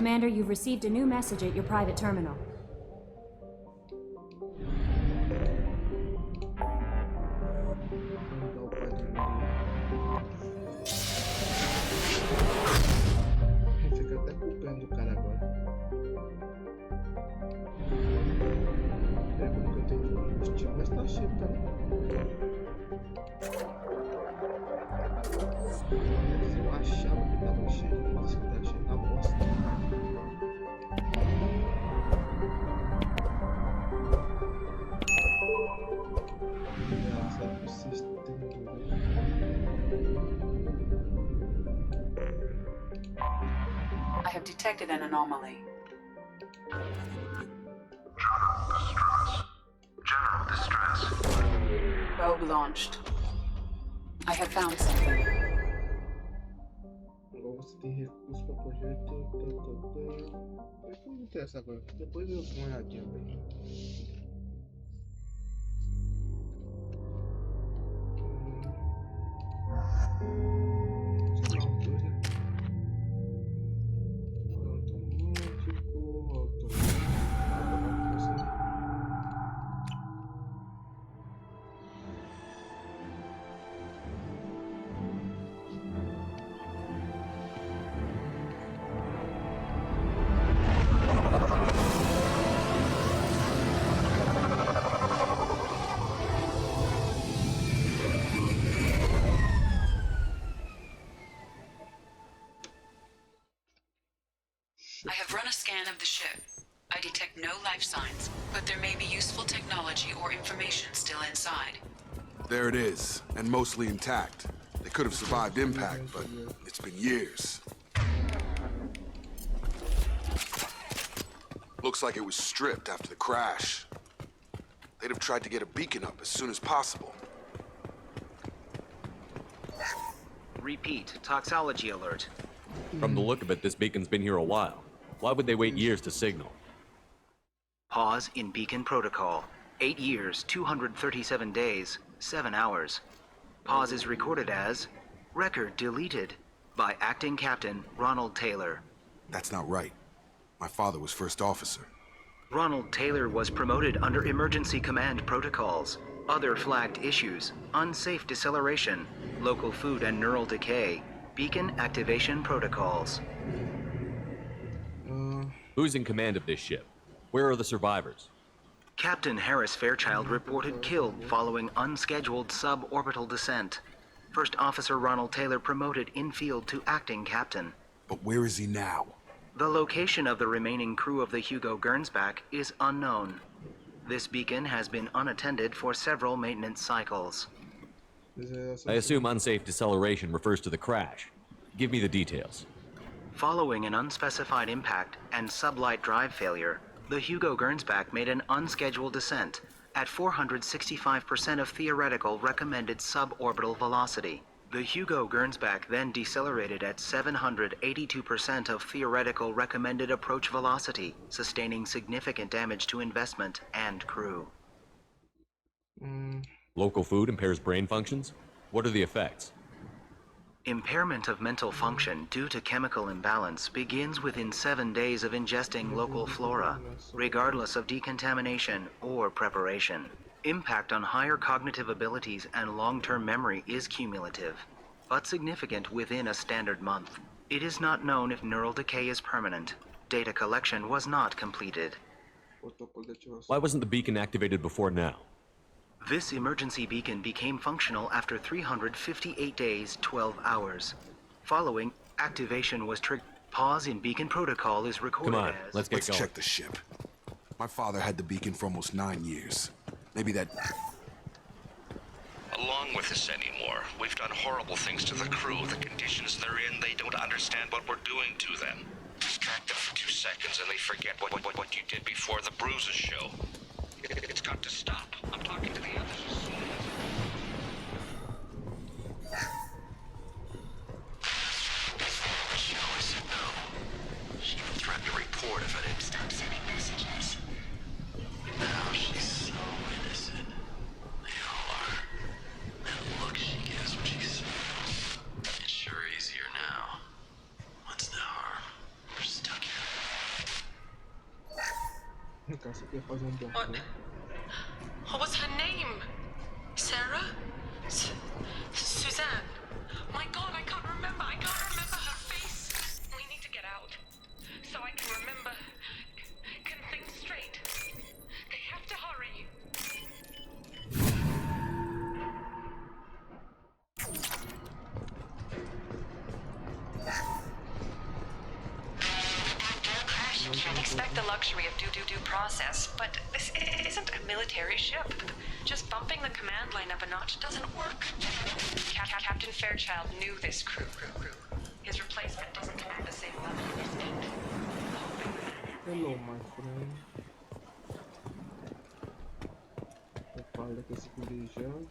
Commander, you've received a new message at your private terminal. Fica até culpando o cara agora. É como que eu tenho combustível, mas tá cheio, tá? Eu achava que tava cheio, mas tá cheio, tá bosta. Engraçado que vocês têm dúvida. I have detected an anomaly. General distress. Probe launched. I have found something. Agora você tem recursos pra projeto. Depois não interessa agora. Depois eu dou uma olhadinha bem. I have run a scan of the ship. I detect no life signs, but there may be useful technology or information still inside. There it is, and mostly intact. They could have survived impact, but it's been years. Looks like it was stripped after the crash. They'd have tried to get a beacon up as soon as possible. Repeat, toxology alert. From the look of it, this beacon's been here a while. Why would they wait years to signal? Pause in beacon protocol. 8 years, 237 days, 7 hours. Pause is recorded as record deleted by acting captain Ronald Taylor. That's not right. My father was first officer. Ronald Taylor was promoted under emergency command protocols. Other flagged issues: unsafe deceleration, local food and neural decay, beacon activation protocols. Who's in command of this ship? Where are the survivors? Captain Harris Fairchild reported killed following unscheduled suborbital descent. First Officer Ronald Taylor promoted in-field to acting captain. But where is he now? The location of the remaining crew of the Hugo Gernsback is unknown. This beacon has been unattended for several maintenance cycles. I assume unsafe deceleration refers to the crash. Give me the details. Following an unspecified impact and sublight drive failure, the Hugo Gernsback made an unscheduled descent at 465% of theoretical recommended suborbital velocity. The Hugo Gernsback then decelerated at 782% of theoretical recommended approach velocity, sustaining significant damage to investment and crew. Local food impairs brain functions? What are the effects? Impairment of mental function due to chemical imbalance begins within 7 days of ingesting local flora, regardless of decontamination or preparation. Impact on higher cognitive abilities and long-term memory is cumulative, but significant within a standard month. It is not known if neural decay is permanent. Data collection was not completed. Why wasn't the beacon activated before now? This emergency beacon became functional after 358 days, 12 hours. Following, activation was triggered. Pause in beacon protocol is recorded Come on, as... let's get Let's going. check the ship. My father had the beacon for almost 9 years. Maybe that... Along with this anymore. We've done horrible things to the crew. The conditions they're in, they don't understand what we're doing to them. Distract them for 2 seconds and they forget what you did before the bruises show. It's got to stop. I'm talking to the others. Joe said no. She even threatened to report if I didn't stop sending messages. Now she's so innocent. They all are. That look she gives when she's... It's sure easier now. What's the harm? We're stuck here. cá, você quer fazer bloco, What? né? What was her name? Sarah? Suzanne? My God, I can't remember. I can't remember her face. We need to get out so I can remember. Can think straight. They have to hurry. Can't expect the luxury of due process, but this isn't a military ship. Just bumping the command line up a notch doesn't work. Captain Fairchild knew this crew. His replacement doesn't command the same level of respect. Hello, my friend. Eu falo que esse colegial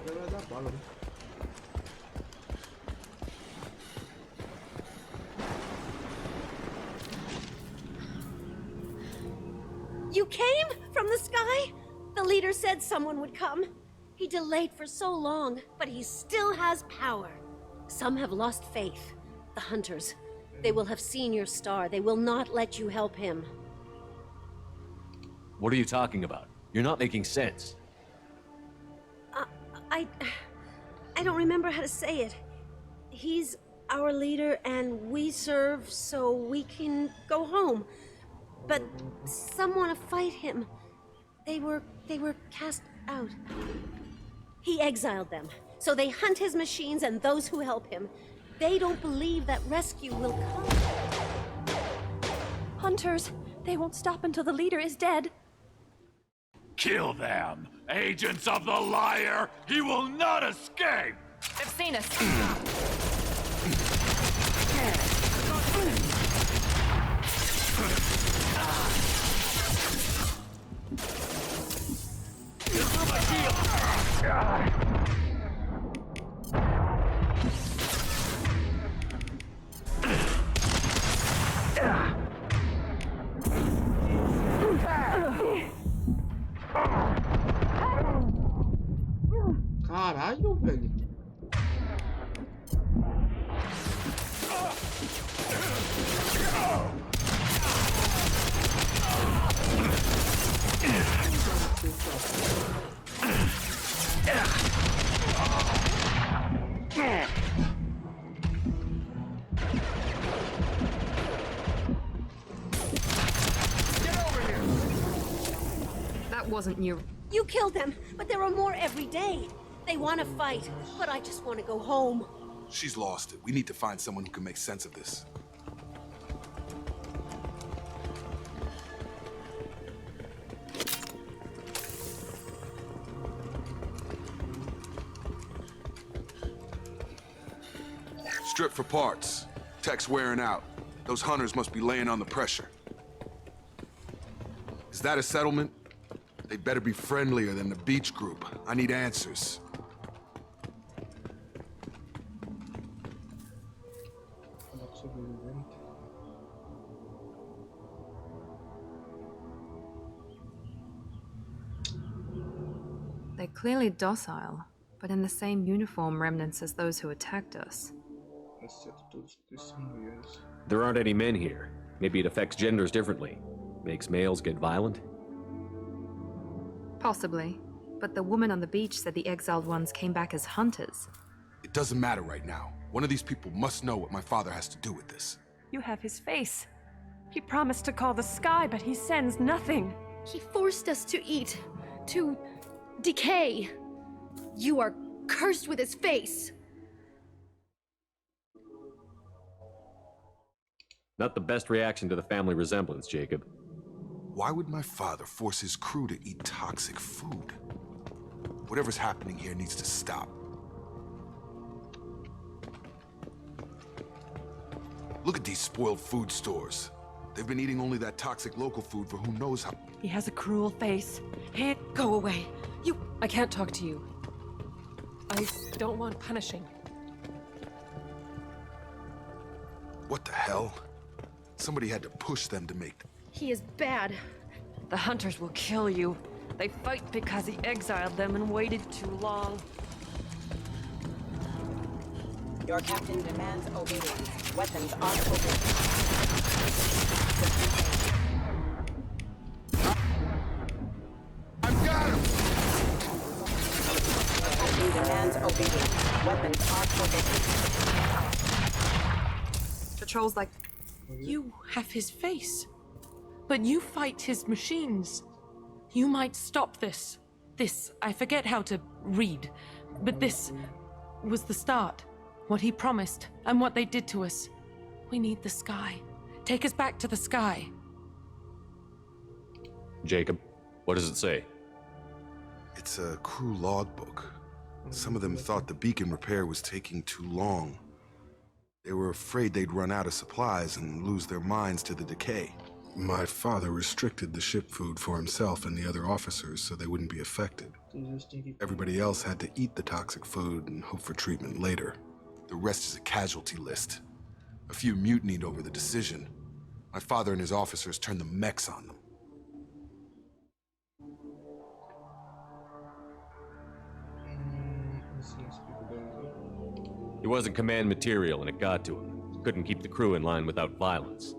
vai dar bala, né? You came from the sky? The leader said someone would come. He delayed for so long, but he still has power. Some have lost faith. The hunters. They will have seen your star. They will not let you help him. What are you talking about? You're not making sense. I don't remember how to say it. He's our leader and we serve so we can go home. But some want to fight him. They were cast out. He exiled them, so they hunt his machines and those who help him. They don't believe that rescue will come. Hunters, they won't stop until the leader is dead. Kill them! Agents of the liar! He will not escape! They've seen us. Caralho, velho. That wasn't you. You killed them, but there are more every day. They want to fight, but I just want to go home. She's lost it. We need to find someone who can make sense of this. Strip for parts. Tech's wearing out. Those hunters must be laying on the pressure. Is that a settlement? They better be friendlier than the beach group. I need answers. They're clearly docile, but in the same uniform remnants as those who attacked us. There aren't any men here. Maybe it affects genders differently. Makes males get violent? Possibly. But the woman on the beach said the exiled ones came back as hunters. It doesn't matter right now. One of these people must know what my father has to do with this. You have his face. He promised to call the sky, but he sends nothing. He forced us to eat, to decay. You are cursed with his face. Not the best reaction to the family resemblance, Jacob. Why would my father force his crew to eat toxic food? Whatever's happening here needs to stop. Look at these spoiled food stores. They've been eating only that toxic local food for who knows how. He has a cruel face. Hey, go away. I can't talk to you. I don't want punishing. What the hell? Somebody had to push them to make them. He is bad. The hunters will kill you. They fight because he exiled them and waited too long. Your captain demands obedience. Weapons on open. demands obedience. Weapons are forbidden. Patrols like... You have his face. But you fight his machines. You might stop this. This, I forget how to read. But this was the start. What he promised, and what they did to us. We need the sky. Take us back to the sky. Jacob, what does it say? It's a crew logbook. Some of them thought the beacon repair was taking too long. They were afraid they'd run out of supplies and lose their minds to the decay. My father restricted the ship food for himself and the other officers so they wouldn't be affected. Everybody else had to eat the toxic food and hope for treatment later. The rest is a casualty list. A few mutinied over the decision. My father and his officers turned the mechs on them. He wasn't command material and it got to him. Couldn't keep the crew in line without violence.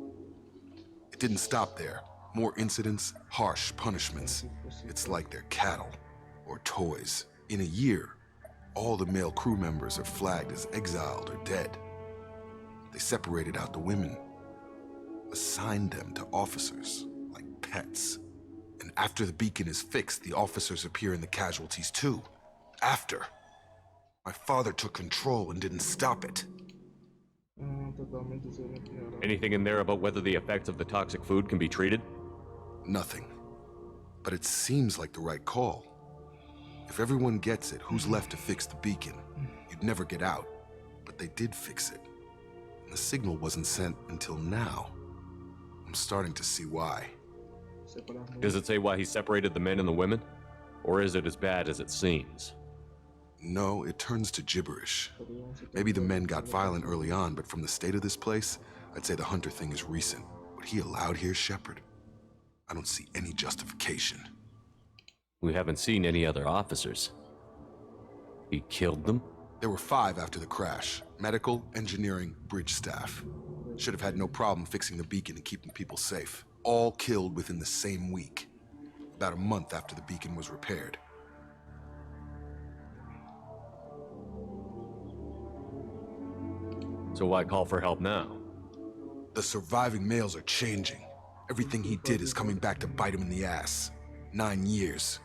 It didn't stop there. More incidents, harsh punishments. It's like they're cattle or toys. In a year, all the male crew members are flagged as exiled or dead. They separated out the women, assigned them to officers like pets. And after the beacon is fixed, the officers appear in the casualties too. After. My father took control and didn't stop it. Anything in there about whether the effects of the toxic food can be treated? Nothing. But it seems like the right call. If everyone gets it, who's left to fix the beacon? You'd never get out. But they did fix it. And the signal wasn't sent until now. I'm starting to see why. Does it say why he separated the men and the women? Or is it as bad as it seems? No, it turns to gibberish. Maybe the men got violent early on, but from the state of this place, I'd say the Hunter thing is recent. What he allowed here, Shepard, I don't see any justification. We haven't seen any other officers. He killed them? There were 5 after the crash. Medical, engineering, bridge staff. Should have had no problem fixing the beacon and keeping people safe. All killed within the same week. About a month after the beacon was repaired. So why call for help now? The surviving males are changing. Everything he did is coming back to bite him in the ass. 9 years.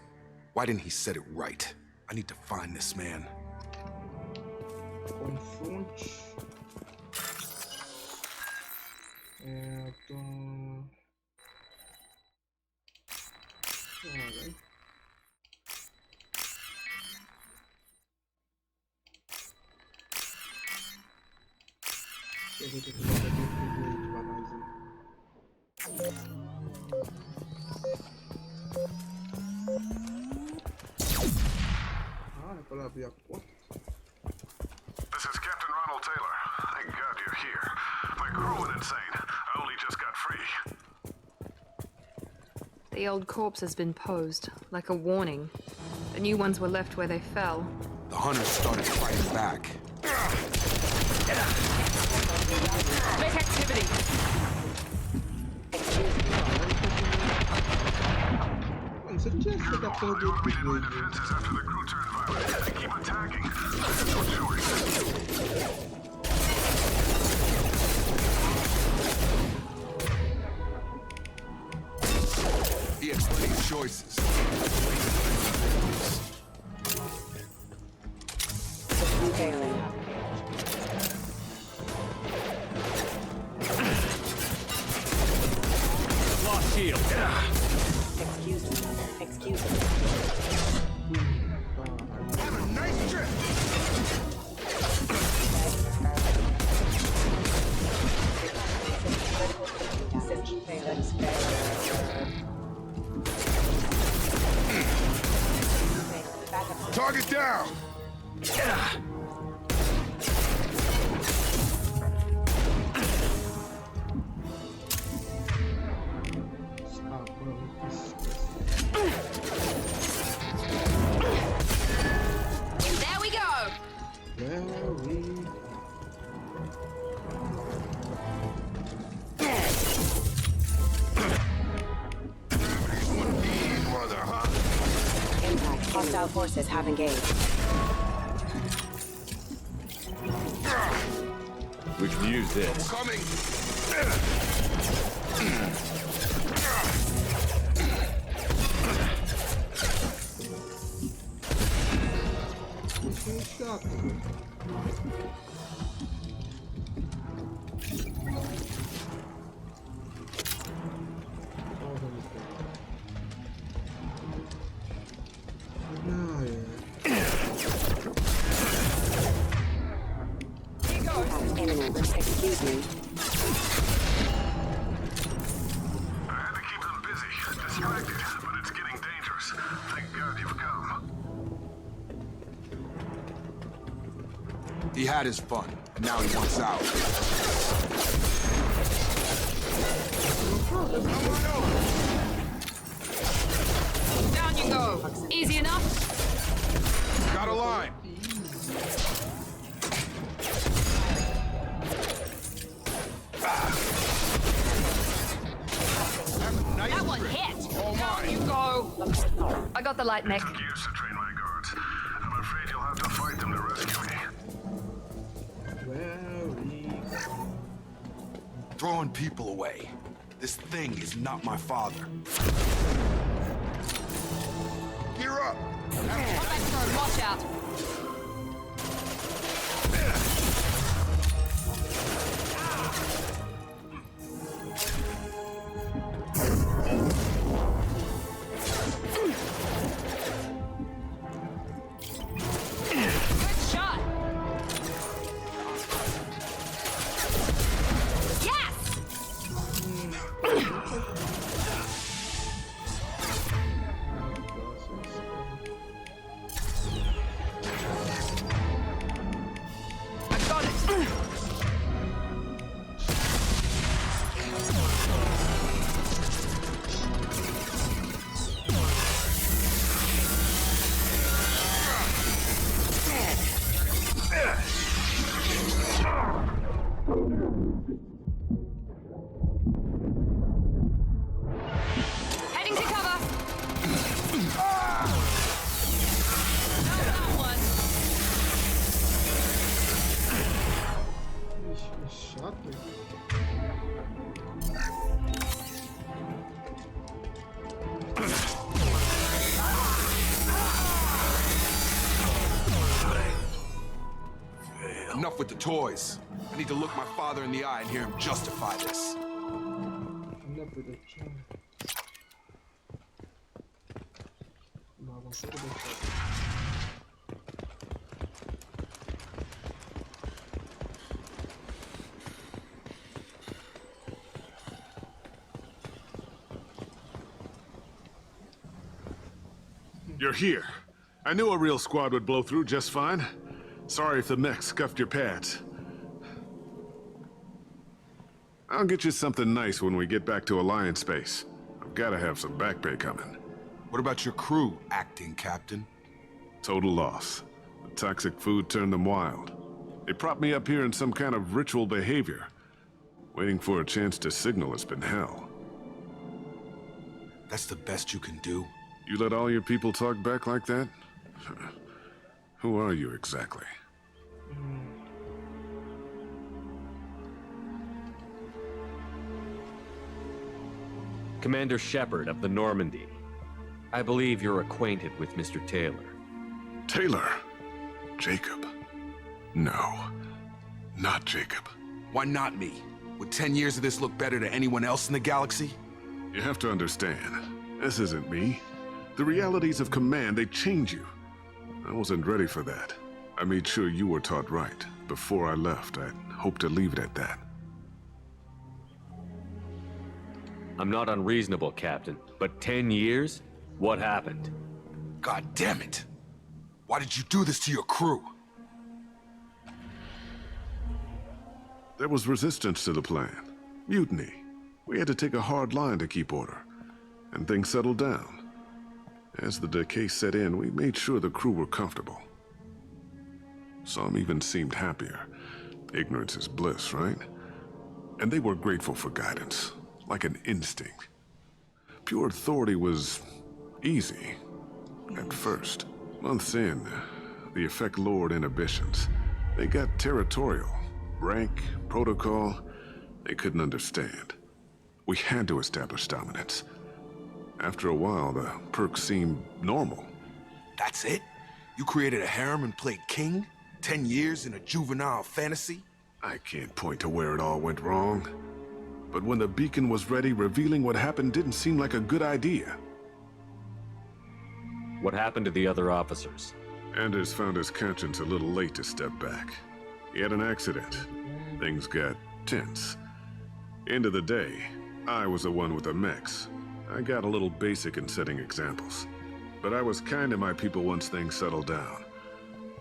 Why didn't he set it right? I need to find this man. This is Captain Ronald Taylor. Thank God you're here. My crew went insane. I only just got free. The old corpse has been posed, like a warning. The new ones were left where they fell. The hunters started fighting back. Make activity! Defenses after the crew turned violent. They keep attacking. No choice. He has plenty of choices. Lost shield. Excuse me. Have a nice trip. Target down. There we go! Impact. Hostile forces have engaged. We can use this. Coming! Excuse me. I had to keep them busy, distracted, but it's getting dangerous. Thank God you've come. He had his fun, and now he wants out. Down you go. Easy enough? Got a line. That one hit. Down you go. I got the light, Nick. Took years to train my guards. I'm afraid you'll have to fight them to rescue me. Throwing people away. This thing is not my father. Gear up! Combat zone, watch out. Heading to cover. That one. Enough with the toys. I need to look my father in the eye and hear him justify this. You're here. I knew a real squad would blow through just fine. Sorry if the mech scuffed your pads. I'll get you something nice when we get back to Alliance space. I've got to have some back pay coming. What about your crew, acting captain? Total loss. The toxic food turned them wild. They propped me up here in some kind of ritual behavior. Waiting for a chance to signal has been hell. That's the best you can do? You let all your people talk back like that? Who are you exactly? Commander Shepard of the Normandy. I believe you're acquainted with Mr. Taylor. Taylor? Jacob? No, not Jacob. Why not me? Would 10 years of this look better to anyone else in the galaxy? You have to understand, this isn't me. The realities of command, they change you. I wasn't ready for that. I made sure you were taught right. Before I left, I hoped to leave it at that. I'm not unreasonable, Captain, but 10 years? What happened? God damn it! Why did you do this to your crew? There was resistance to the plan. Mutiny. We had to take a hard line to keep order. And things settled down. As the decay set in, we made sure the crew were comfortable. Some even seemed happier. Ignorance is bliss, right? And they were grateful for guidance, like an instinct. Pure authority was easy, at first. Months in, the effect lowered inhibitions. They got territorial. Rank, protocol, they couldn't understand. We had to establish dominance. After a while, the perks seemed normal. That's it? You created a harem and played king? 10 years in a juvenile fantasy? I can't point to where it all went wrong. But when the beacon was ready, revealing what happened didn't seem like a good idea. What happened to the other officers? Anders found his conscience a little late to step back. He had an accident. Things got tense. End of the day, I was the one with the mechs. I got a little basic in setting examples. But I was kind to my people once things settled down.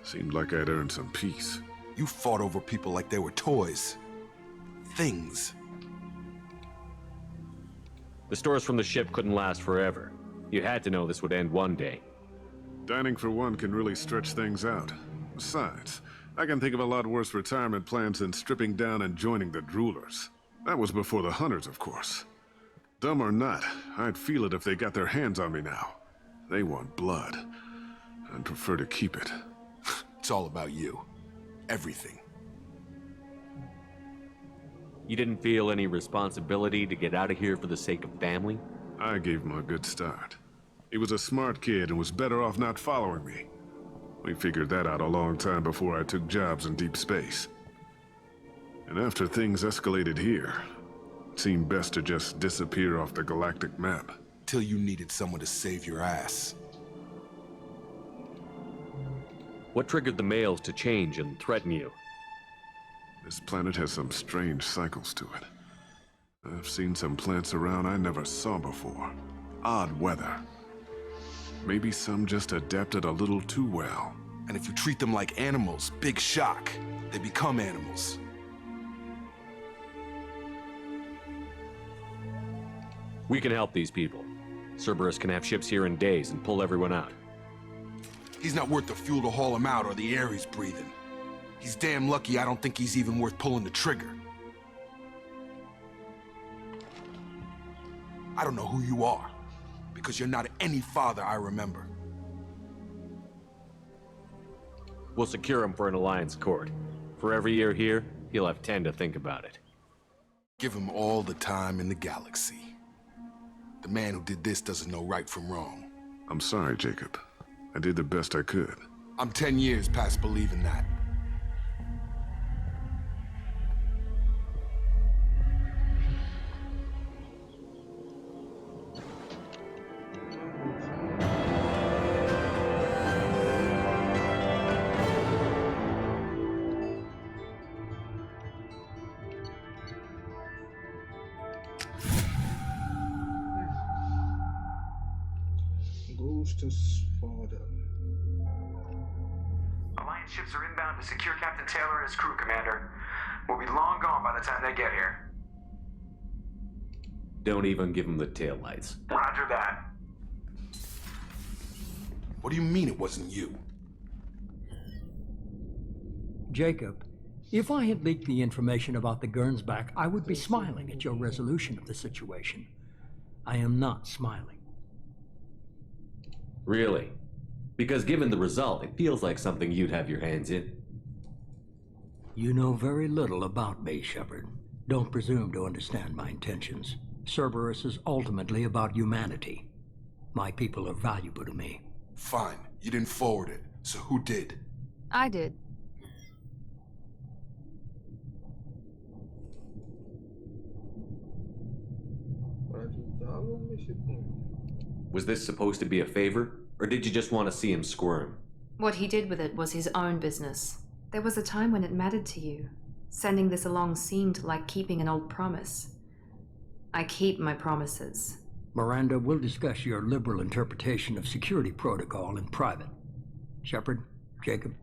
Seemed like I'd earned some peace. You fought over people like they were toys. Things. The stores from the ship couldn't last forever. You had to know this would end one day. Dining for one can really stretch things out. Besides, I can think of a lot worse retirement plans than stripping down and joining the droolers. That was before the hunters, of course. Dumb or not, I'd feel it if they got their hands on me now. They want blood. I'd prefer to keep it. It's all about you. Everything. You didn't feel any responsibility to get out of here for the sake of family? I gave him a good start. He was a smart kid and was better off not following me. We figured that out a long time before I took jobs in deep space. And after things escalated here, it seemed best to just disappear off the galactic map. Till you needed someone to save your ass. What triggered the males to change and threaten you? This planet has some strange cycles to it. I've seen some plants around I never saw before. Odd weather. Maybe some just adapted a little too well. And if you treat them like animals, big shock. They become animals. We can help these people. Cerberus can have ships here in days and pull everyone out. He's not worth the fuel to haul him out or the air he's breathing. He's damn lucky I don't think he's even worth pulling the trigger. I don't know who you are, because you're not any father I remember. We'll secure him for an alliance court. For every year here, he'll have 10 to think about it. Give him all the time in the galaxy. The man who did this doesn't know right from wrong. I'm sorry, Jacob. I did the best I could. I'm 10 years past believing that. Foda. Alliance ships are inbound to secure Captain Taylor and his crew, Commander. We'll be long gone by the time they get here. Don't even give him the taillights. Roger that. What do you mean it wasn't you? Jacob, if I had leaked the information about the Gernsback, I would be smiling at your resolution of the situation. I am not smiling. Really? Because given the result, it feels like something you'd have your hands in. You know very little about me, Shepard. Don't presume to understand my intentions. Cerberus is ultimately about humanity. My people are valuable to me. Fine. You didn't forward it. So who did? I did. Was this supposed to be a favor, or did you just want to see him squirm? What he did with it was his own business. There was a time when it mattered to you. Sending this along seemed like keeping an old promise. I keep my promises. Miranda, we'll discuss your liberal interpretation of security protocol in private. Shepard, Jacob.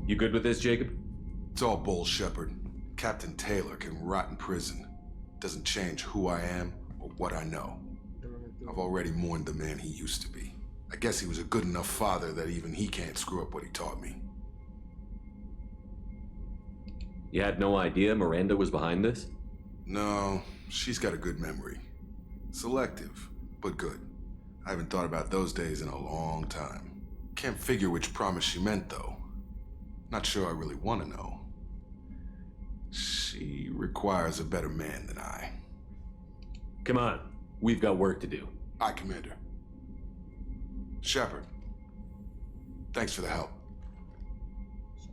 You good with this, Jacob? It's all bull, Shepard. Captain Taylor can rot in prison. Doesn't change who I am or what I know. I've already mourned the man he used to be. I guess he was a good enough father that even he can't screw up what he taught me. You had no idea Miranda was behind this? No, she's got a good memory. Selective, but good. I haven't thought about those days in a long time. Can't figure which promise she meant, though. Not sure I really want to know. She requires a better man than I. Come on, we've got work to do. Aye, Commander. Shepard, thanks for the help.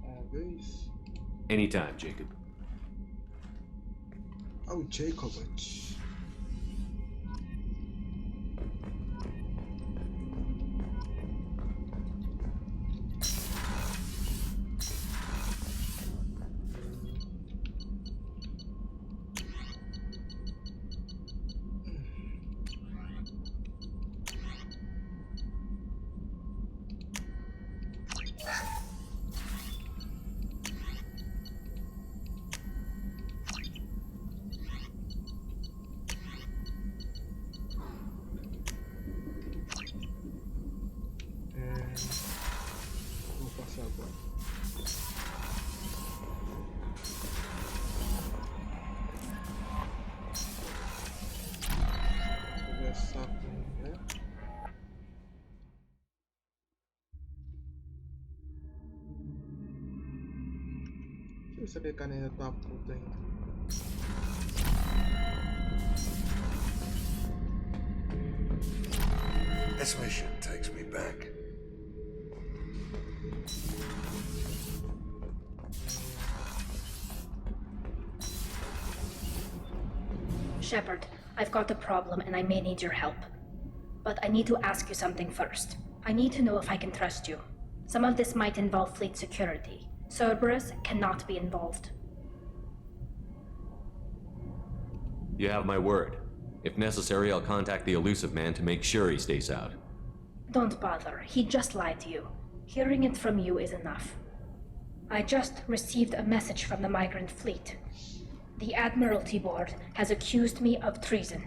Always. Anytime, Jacob. Oh, Jacob. Vou passar agora. Conversar com ele. Deixa eu saber que a nena tá puta ainda. This mission takes me back. Shepard, I've got a problem and I may need your help. But I need to ask you something first. I need to know if I can trust you. Some of this might involve fleet security. Cerberus cannot be involved. You have my word. If necessary, I'll contact the elusive man to make sure he stays out. Don't bother. He just lied to you. Hearing it from you is enough. I just received a message from the migrant fleet. The Admiralty Board has accused me of treason.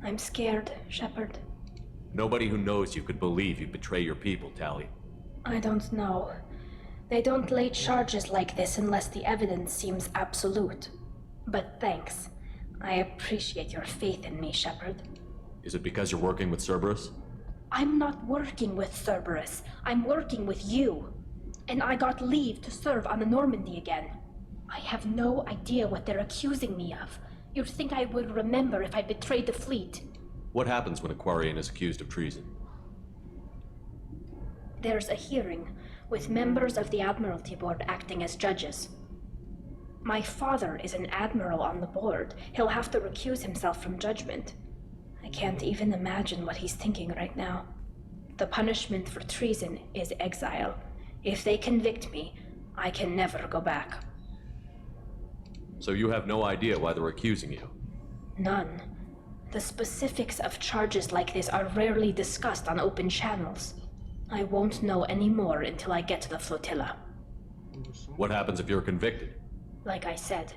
I'm scared, Shepard. Nobody who knows you could believe you'd betray your people, Tali. I don't know. They don't lay charges like this unless the evidence seems absolute. But thanks. I appreciate your faith in me, Shepard. Is it because you're working with Cerberus? I'm not working with Cerberus. I'm working with you. And I got leave to serve on the Normandy again. I have no idea what they're accusing me of. You'd think I would remember if I betrayed the fleet. What happens when a Quarian is accused of treason? There's a hearing, with members of the Admiralty Board acting as judges. My father is an admiral on the board. He'll have to recuse himself from judgment. I can't even imagine what he's thinking right now. The punishment for treason is exile. If they convict me, I can never go back. So you have no idea why they're accusing you? None. The specifics of charges like this are rarely discussed on open channels. I won't know any more until I get to the flotilla. What happens if you're convicted? Like I said,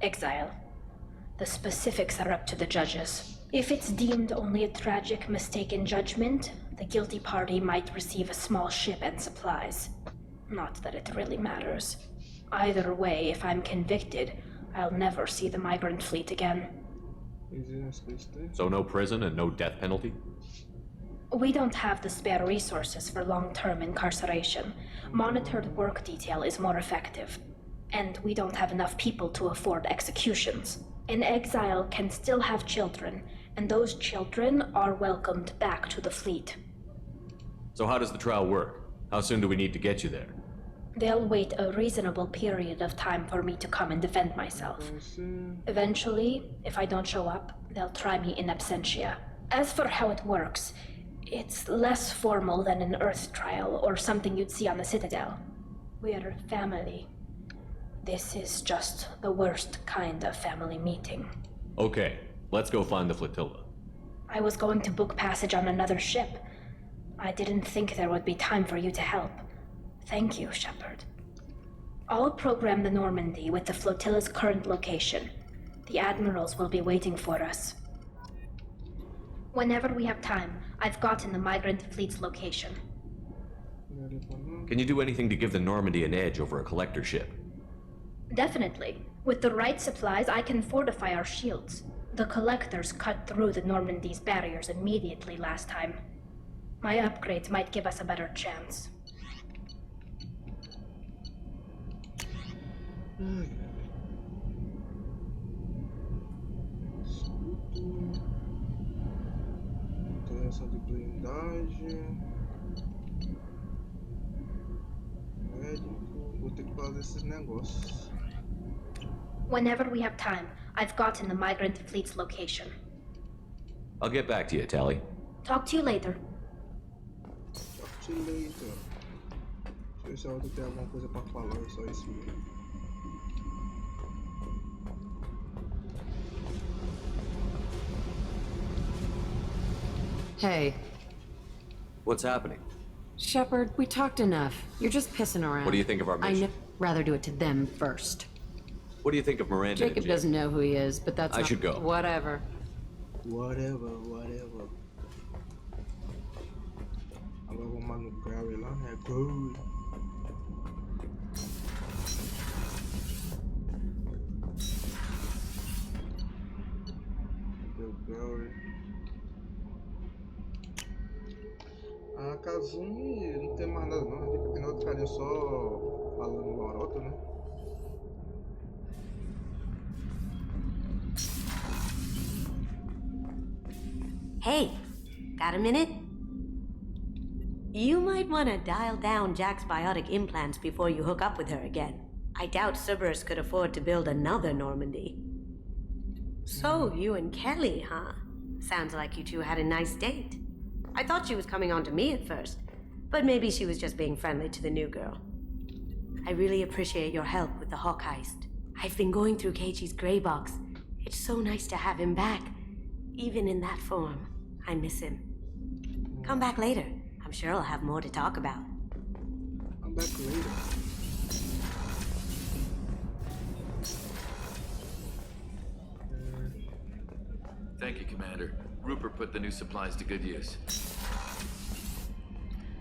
exile. The specifics are up to the judges. If it's deemed only a tragic mistake in judgment, the guilty party might receive a small ship and supplies. Not that it really matters. Either way, if I'm convicted, I'll never see the migrant fleet again. So no prison and no death penalty? We don't have the spare resources for long-term incarceration. Monitored work detail is more effective. And we don't have enough people to afford executions. An exile can still have children, and those children are welcomed back to the fleet. So how does the trial work? How soon do we need to get you there? They'll wait a reasonable period of time for me to come and defend myself. Eventually, if I don't show up, they'll try me in absentia. As for how it works, it's less formal than an Earth trial or something you'd see on the Citadel. We're family. This is just the worst kind of family meeting. Okay, let's go find the flotilla. I was going to book passage on another ship. I didn't think there would be time for you to help. Thank you, Shepard. I'll program the Normandy with the flotilla's current location. The admirals will be waiting for us. Whenever we have time, I've gotten the migrant fleet's location. Can you do anything to give the Normandy an edge over a collector ship? Definitely. With the right supplies, I can fortify our shields. The collectors cut through the Normandy's barriers immediately last time. My upgrades might give us a better chance. Alteração de blindagem. Médico. Vou ter que fazer esses negócios. Whenever we have time, I've gotten the migrant fleet's location. I'll get back to you, Tally. Talk to you later. Talk to you later. Deixa eu ver se a outra tem alguma coisa pra falar, é só isso mesmo. Hey. What's happening? Shepard, we talked enough. You're just pissing around. What do you think of our mission? I'd rather do it to them first. What do you think of Miranda? Jacob doesn't know who he is, but that's I should go. Whatever. Whatever. Agora vou mais no Gary lá, né? Good. Gary. A Kazumi não tem mais nada não, a gente tem outro carinha só falando lorota, né? Hey, got a minute? You might want to dial down Jack's biotic implants before you hook up with her again. I doubt Cerberus could afford to build another Normandy. So, you and Kelly, huh? Sounds like you two had a nice date. I thought she was coming on to me at first, but maybe she was just being friendly to the new girl. I really appreciate your help with the Hawk heist. I've been going through Keiichi's gray box. It's so nice to have him back, even in that form. I miss him. Come back later. I'm sure I'll have more to talk about. Come back later. Thank you, Commander. Rupert put the new supplies to good use.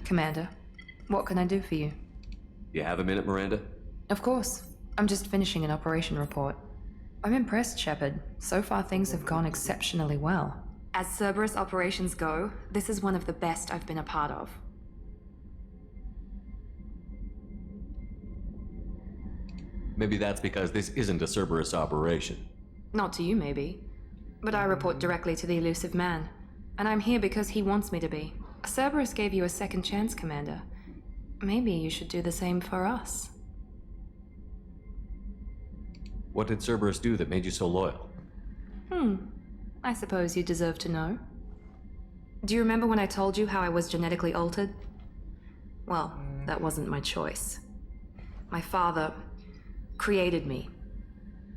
Commander, what can I do for you? You have a minute, Miranda? Of course. I'm just finishing an operation report. I'm impressed, Shepard. So far things have gone exceptionally well. As Cerberus operations go, this is one of the best I've been a part of. Maybe that's because this isn't a Cerberus operation. Not to you, maybe. But I report directly to the elusive man. And I'm here because he wants me to be. Cerberus gave you a second chance, Commander. Maybe you should do the same for us. What did Cerberus do that made you so loyal? I suppose you deserve to know. Do you remember when I told you how I was genetically altered? Well, that wasn't my choice. My father created me.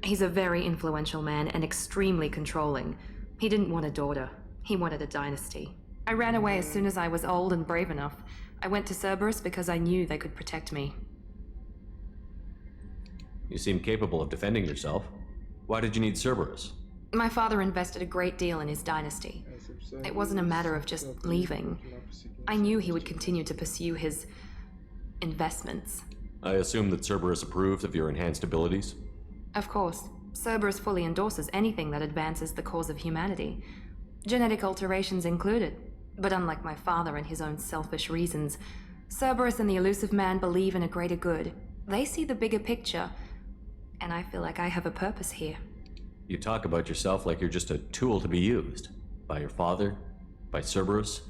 He's a very influential man and extremely controlling. He didn't want a daughter. He wanted a dynasty. I ran away as soon as I was old and brave enough. I went to Cerberus because I knew they could protect me. You seem capable of defending yourself. Why did you need Cerberus? My father invested a great deal in his dynasty. It wasn't a matter of just leaving. I knew he would continue to pursue his investments. I assume that Cerberus approved of your enhanced abilities? Of course. Cerberus fully endorses anything that advances the cause of humanity. Genetic alterations included. But unlike my father and his own selfish reasons, Cerberus and the elusive man believe in a greater good. They see the bigger picture, and I feel like I have a purpose here. You talk about yourself like you're just a tool to be used. By your father? By Cerberus?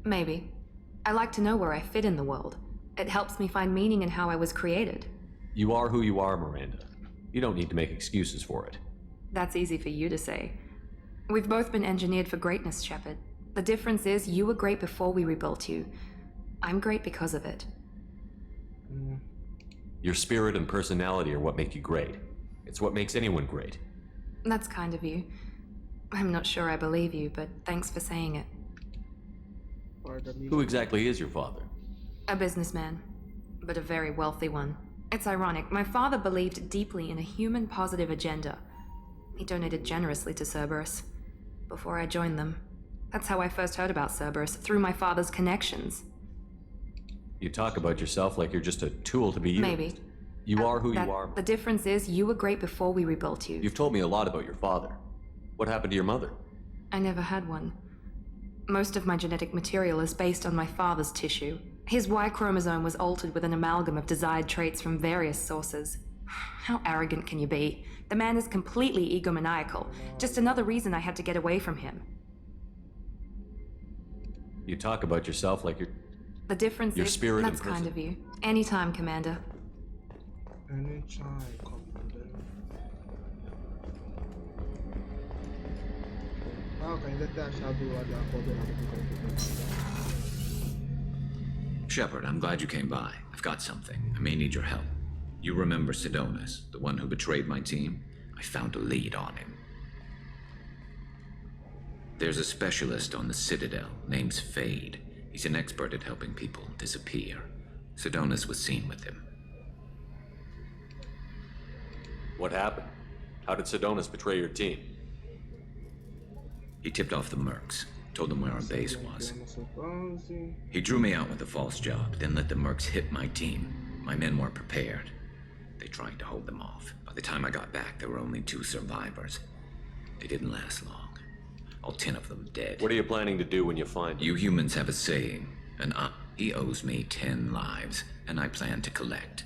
Maybe. I like to know where I fit in the world. It helps me find meaning in how I was created. You are who you are, Miranda. You don't need to make excuses for it. That's easy for you to say. We've both been engineered for greatness, Shepard. The difference is you were great before we rebuilt you. I'm great because of it. Your spirit and personality are what make you great. It's what makes anyone great. That's kind of you. I'm not sure I believe you, but thanks for saying it. Who exactly is your father? A businessman, but a very wealthy one. It's ironic, my father believed deeply in a human-positive agenda. He donated generously to Cerberus before I joined them. That's how I first heard about Cerberus, through my father's connections. You talk about yourself like you're just a tool to be used. Maybe. You are who you are. The difference is, you were great before we rebuilt you. You've told me a lot about your father. What happened to your mother? I never had one. Most of my genetic material is based on my father's tissue. His Y chromosome was altered with an amalgam of desired traits from various sources. How arrogant can you be? The man is completely egomaniacal. Just another reason I had to get away from him. You talk about yourself like you're... The difference your is, spirit that's in prison. kind of you. Anytime, Commander. Anytime, Commander. Ainda tem a chave lá da coordenada do Shepard, I'm glad you came by. I've got something. I may need your help. You remember Sedonis, the one who betrayed my team? I found a lead on him. There's a specialist on the Citadel, name's Fade. He's an expert at helping people disappear. Sedonis was seen with him. What happened? How did Sedonis betray your team? He tipped off the mercs, told them where our base was. He drew me out with a false job, then let the mercs hit my team. My men weren't prepared. They tried to hold them off. By the time I got back, there were only 2 survivors. They didn't last long. All 10 of them dead. What are you planning to do when you find him? You humans have a saying. He owes me 10 lives, and I plan to collect.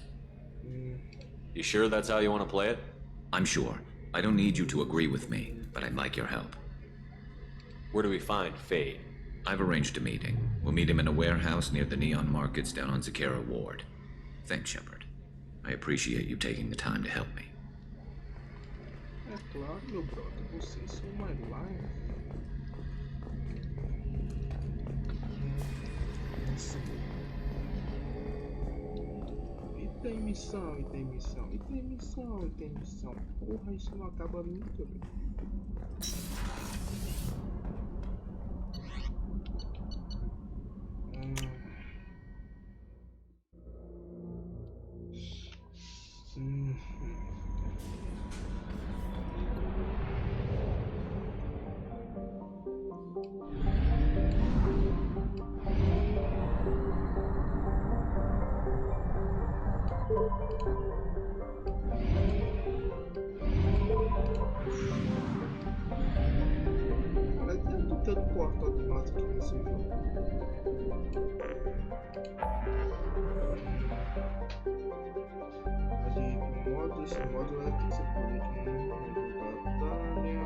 You sure that's how you want to play it? I'm sure. I don't need you to agree with me, but I'd like your help. Where do we find Fade? I've arranged a meeting. We'll meet him in a warehouse near the Neon Markets down on Zakera Ward. Thanks, Shepard. I appreciate you taking the time to help me. É claro, meu brother. Vocês são mais live. E tem missão, e tem missão, e tem missão, e tem missão. Porra, isso não acaba nunca, velho. Tanto portal de massa aqui nesse jogo. Ali, modo, esse modo é que você pode aqui batalha.